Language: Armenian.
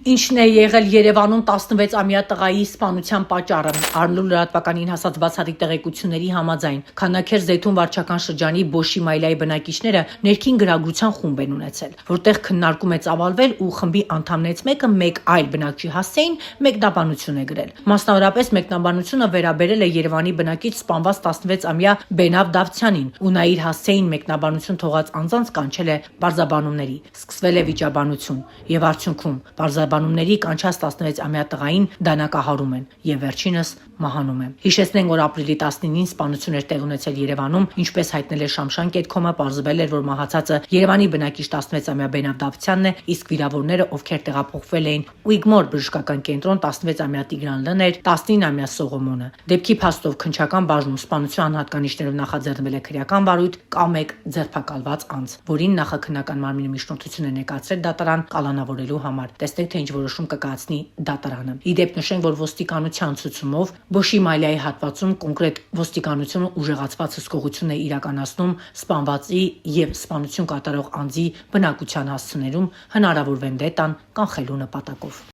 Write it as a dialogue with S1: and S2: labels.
S1: Ինչն է եղել Երևանում 16-ամյա տղայի սպանության պատճառը։ Արմլու լրատվականին հասած բացառիկ տեղեկությունների համաձայն Քանաքեր Զեյթուն վարչական շրջանի Բոշի Մայլայի բնակիչները ներքին գրագրության խումբ են ունեցել, որտեղ քննարկում է ծավալվել ու խմբի անդամներից մեկը մեկ այլ բնակչի Հասեին մեկնաբանություն է գրել։ Մասնավորապես մեկնաբանությունը վերաբերել է Երևանի բնակիչ սպանված 16-ամյա Բենավ Դավթյանին, ու նա իր Հասեին մեկնաբանություն թողած անձանց կանչել է պարզաբանումների։ Սկսվել է վիճաբանություն եւ արդյունքում պարզաբանումների կանչած 16-ամյա տղային դանակահարում են եւ վերջինս մահանում է։ Հիշեցնենք, որ ապրիլի 19-ին սպանություն էր տեղի ունեցել Երևանում, ինչպես հայտնել է Շամշան Կետքոմը, պարզվել էր, որ մահացածը Երևանի բնակիչ 16-ամյա Բենավ Դավթյանն է, իսկ վիրավորները, ովքեր տեղափոխվել էին Ուիգմոր բժշկական կենտրոն, 16-ամյա Տիգրան Լն էր, 19-ամյա Սողոմոնը։ Դեպքի փաստով քննչական բաժնում սպանության անհատկանիշներով նախաձեռնվել է քրեական վարույթ կամ մեկ ձերբակալված անձ, որին նախաքննական մարմինը միջնորդություն է ներկայացրել դատարան կալանավորելու համար։ Տեսնենք, թե ինչ որոշում կկայացնի դատարանը։ Ի դեպ նշենք, որ ոստիկանության ցուցումով Բոշի Մայլայի հատվածում կոնկրետ ոստիկանությունը ուժեղացված հսկողություն է իրականացնում սպանվածի եւ սպանություն կատարող անձի բնակության հասցներում հնարավոր վենդետան կանխելու նպատակով։